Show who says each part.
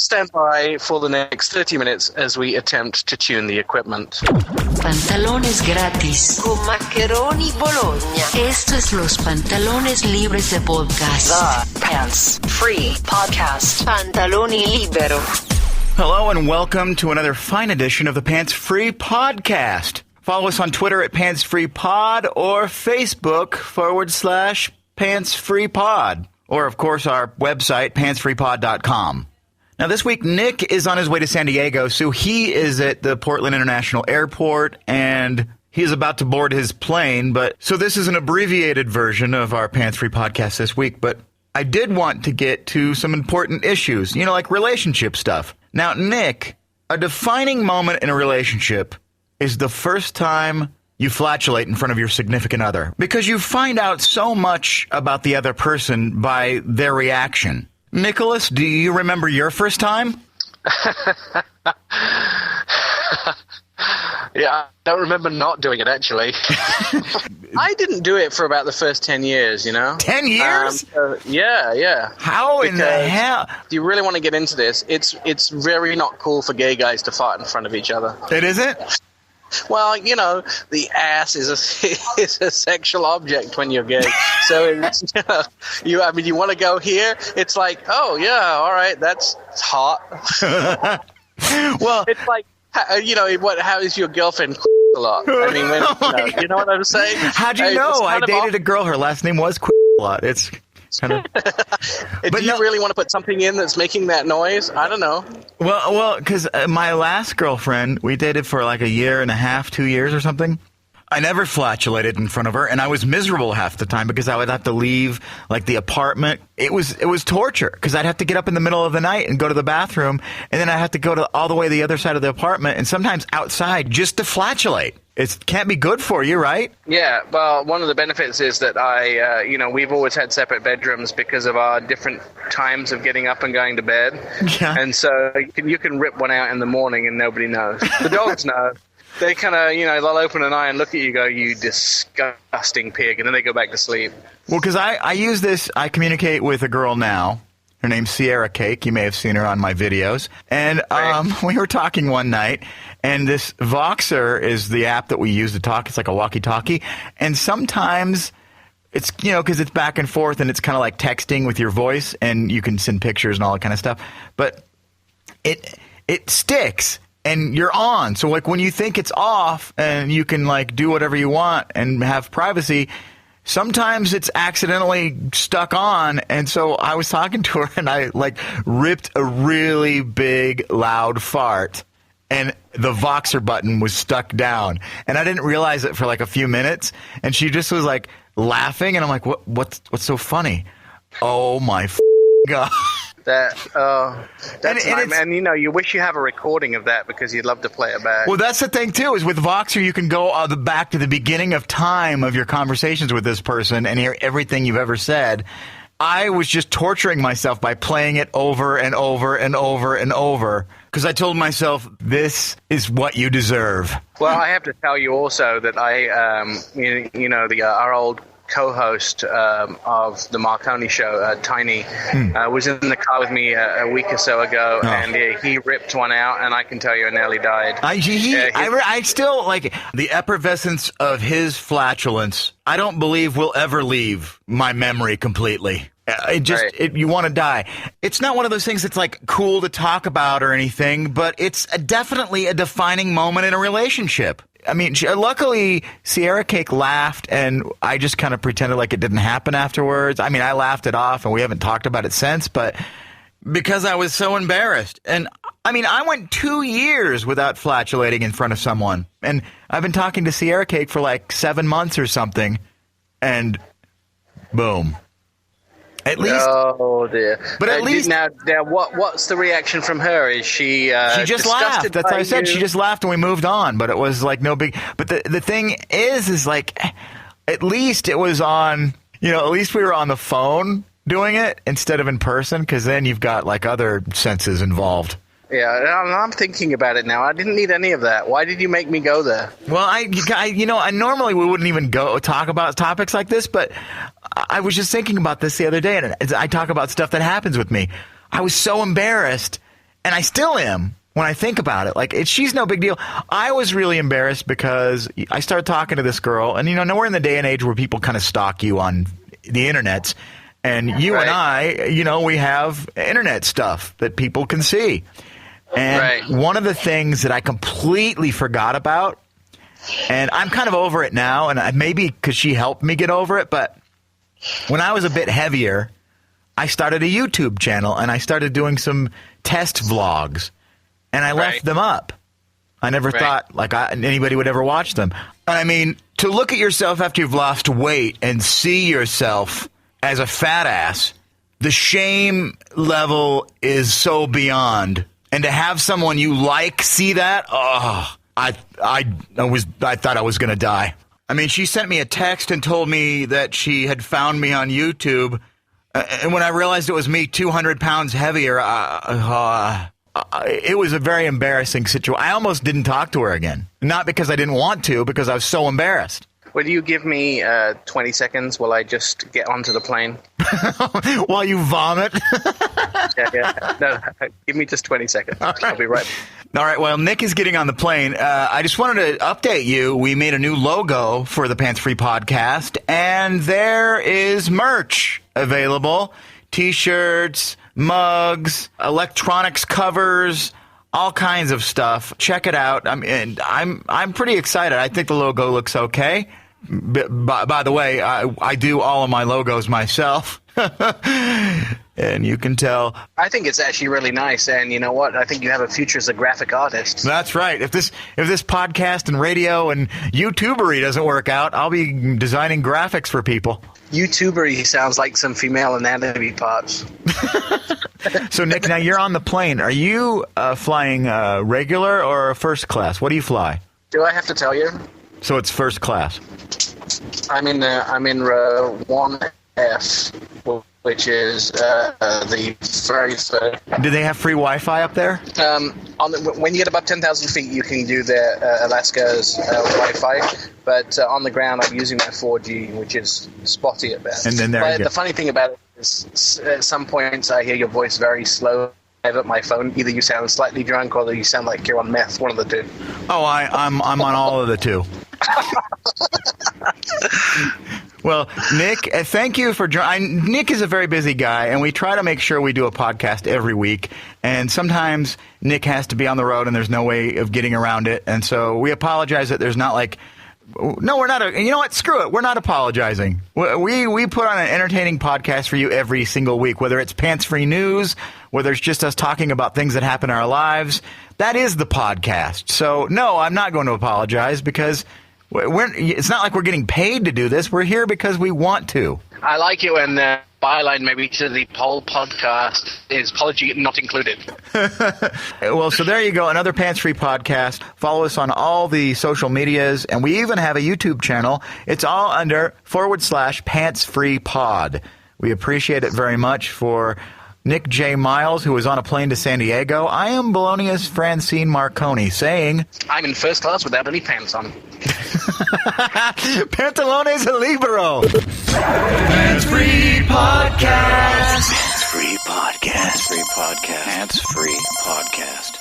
Speaker 1: Please stand by for the next 30 minutes as we attempt to tune the equipment.
Speaker 2: Pantalones gratis.
Speaker 3: Con Maccheroni Bologna.
Speaker 2: Esto es Los Pantalones Libres de Podcast.
Speaker 3: The Pants Free Podcast. Pantaloni Libero.
Speaker 4: Hello and welcome to another fine edition of the Pants Free Podcast. Follow us on Twitter at Pants Free Pod or Facebook /Pants Free Pod. Or, of course, our website, pantsfreepod.com. Now, this week, Nick is on his way to San Diego, so he is at the Portland International Airport, and he is about to board his plane. So this is an abbreviated version of our Pants Free Podcast this week, but I did want to get to some important issues, like relationship stuff. Now, Nick, a defining moment in a relationship is the first time you flatulate in front of your significant other, because you find out so much about the other person by their reaction. Nicholas, do you remember your first time?
Speaker 1: Yeah, I don't remember not doing it, actually. I didn't do it for about the first 10 years,
Speaker 4: 10 years?
Speaker 1: Yeah.
Speaker 4: How in the hell?
Speaker 1: Do you really want to get into this? It's very not cool for gay guys to fart in front of each other.
Speaker 4: It isn't?
Speaker 1: Well, the ass is a sexual object when you're gay. So it's, you want to go here? It's like, oh yeah, all right, that's hot.
Speaker 4: Well,
Speaker 1: it's like, how is your girlfriend a lot? I mean, you know what I'm saying?
Speaker 4: How'd you know? I dated a girl. Her last name was a lot. It's kind of.
Speaker 1: Do you really want to put something in that's making that noise? I don't know.
Speaker 4: Well, because my last girlfriend, we dated for like a year and a half, 2 years or something. I never flatulated in front of her, and I was miserable half the time because I would have to leave like the apartment. It was torture because I'd have to get up in the middle of the night and go to the bathroom, and then I'd have to go to all the way to the other side of the apartment, and sometimes outside just to flatulate. It can't be good for you, right?
Speaker 1: Yeah, well, one of the benefits is that we've always had separate bedrooms because of our different times of getting up and going to bed.
Speaker 4: Yeah.
Speaker 1: And so you can rip one out in the morning and nobody knows. The dogs know. They kind of, they'll open an eye and look at you and go, you disgusting pig, and then they go back to sleep.
Speaker 4: Well, because I use this, I communicate with a girl now. Her name's Sierra Cake. You may have seen her on my videos. And we were talking one night, and this Voxer is the app that we use to talk. It's like a walkie-talkie. And sometimes it's, because it's back and forth, and it's kind of like texting with your voice, and you can send pictures and all that kind of stuff. But it sticks. And you're on. So, like, when you think it's off and you can, like, do whatever you want and have privacy, sometimes it's accidentally stuck on. And so I was talking to her and I, like, ripped a really big, loud fart. And the Voxer button was stuck down. And I didn't realize it for, like, a few minutes. And she just was, like, laughing. And I'm like, what's so funny? Oh, my God. You wish you have a recording of that because you'd love to play it back. Well, that's the thing too, is with Voxer you can go back to the beginning of time of your conversations with this person and hear everything you've ever said. I was just torturing myself by playing it over and over and over and over because I told myself, this is what you deserve.
Speaker 1: Well, I have to tell you also that our old co-host of the Marconi show, Tiny, was in the car with me a week or so ago, and he ripped one out, and I can tell you I nearly died.
Speaker 4: I still, like, the effervescence of his flatulence, I don't believe will ever leave my memory completely. You want to die. It's not one of those things that's, like, cool to talk about or anything, but it's definitely a defining moment in a relationship. I mean, luckily, Sierra Cake laughed, and I just kind of pretended like it didn't happen afterwards. I mean, I laughed it off, and we haven't talked about it since, but because I was so embarrassed. And, I mean, I went 2 years without flatulating in front of someone. And I've been talking to Sierra Cake for like 7 months or something, and boom. At least.
Speaker 1: Oh dear!
Speaker 4: But at least
Speaker 1: now, what's the reaction from her? Is she?
Speaker 4: She just laughed. That's what I said. She just laughed and we moved on. But it was like no big. But the thing is like, at least it was on. At least we were on the phone doing it instead of in person, because then you've got like other senses involved.
Speaker 1: Yeah, I'm thinking about it now. I didn't need any of that. Why did you make me go there?
Speaker 4: Well, I normally we wouldn't even talk about topics like this, but I was just thinking about this the other day, and I talk about stuff that happens with me. I was so embarrassed, And I still am when I think about it. Like, she's no big deal. I was really embarrassed because I started talking to this girl, and, now we're in the day and age where people kind of stalk you on the internets. And you and I, we have internet stuff that people can see. And one of the things that I completely forgot about, and I'm kind of over it now, and maybe because she helped me get over it, but when I was a bit heavier, I started a YouTube channel, and I started doing some test vlogs, and I left them up. I never thought anybody would ever watch them. And I mean, to look at yourself after you've lost weight and see yourself as a fat ass, the shame level is so beyond. And to have someone you like see that, I thought I was going to die. I mean, she sent me a text and told me that she had found me on YouTube. And when I realized it was me 200 pounds heavier, it was a very embarrassing situation. I almost didn't talk to her again. Not because I didn't want to, because I was so embarrassed.
Speaker 1: Will you give me 20 seconds while I just get onto the plane?
Speaker 4: While you vomit?
Speaker 1: Yeah. No, give me just 20 seconds. Right. I'll be right back.
Speaker 4: All right, well, Nick is getting on the plane. I just wanted to update you. We made a new logo for the Pants Free Podcast, and there is merch available. T-shirts, mugs, electronics covers, all kinds of stuff. Check it out. I'm pretty excited. I think the logo looks okay. By the way, I do all of my logos myself. And you can tell.
Speaker 1: I think it's actually really nice, and you know what? I think you have a future as a graphic artist.
Speaker 4: That's right. If this podcast and radio and YouTubery doesn't work out, I'll be designing graphics for people.
Speaker 1: YouTubery sounds like some female anatomy parts.
Speaker 4: So, Nick, now you're on the plane. Are you flying regular or first class? What do you fly?
Speaker 1: Do I have to tell you?
Speaker 4: So it's first class.
Speaker 1: I'm in row 1F, which is the very first.
Speaker 4: Do they have free Wi-Fi up there?
Speaker 1: When you get above 10,000 feet, you can do the Alaska's Wi-Fi, but on the ground, I'm using my 4G, which is spotty at best.
Speaker 4: And then
Speaker 1: the funny thing about it is, at some points, I hear your voice very slow. I have at my phone. Either you sound slightly drunk, or you sound like you're on meth. One of the two.
Speaker 4: Oh, I'm on all of the two. Well, Nick, thank you for joining. Nick is a very busy guy, and we try to make sure we do a podcast every week. And sometimes Nick has to be on the road, and there's no way of getting around it. And so we apologize that there's not like. No, we're not. You know what? Screw it. We're not apologizing. We put on an entertaining podcast for you every single week, whether it's Pants Free News, whether it's just us talking about things that happen in our lives. That is the podcast. So, no, I'm not going to apologize because it's not like we're getting paid to do this. We're here because we want to.
Speaker 1: I like it when the byline maybe to the whole podcast is apology not included.
Speaker 4: Well, so there you go. Another Pants Free Podcast. Follow us on all the social medias, and we even have a YouTube channel. It's all under /Pants Free Pod. We appreciate it very much. For Nick J. Miles, who was on a plane to San Diego, I am Bologna's Francine Marconi saying,
Speaker 1: I'm in first class without any pants on.
Speaker 4: Pantalones libero.
Speaker 5: Pants Free Podcast. Pants Free Podcast. Pants Free Podcast. Pants Free Podcast.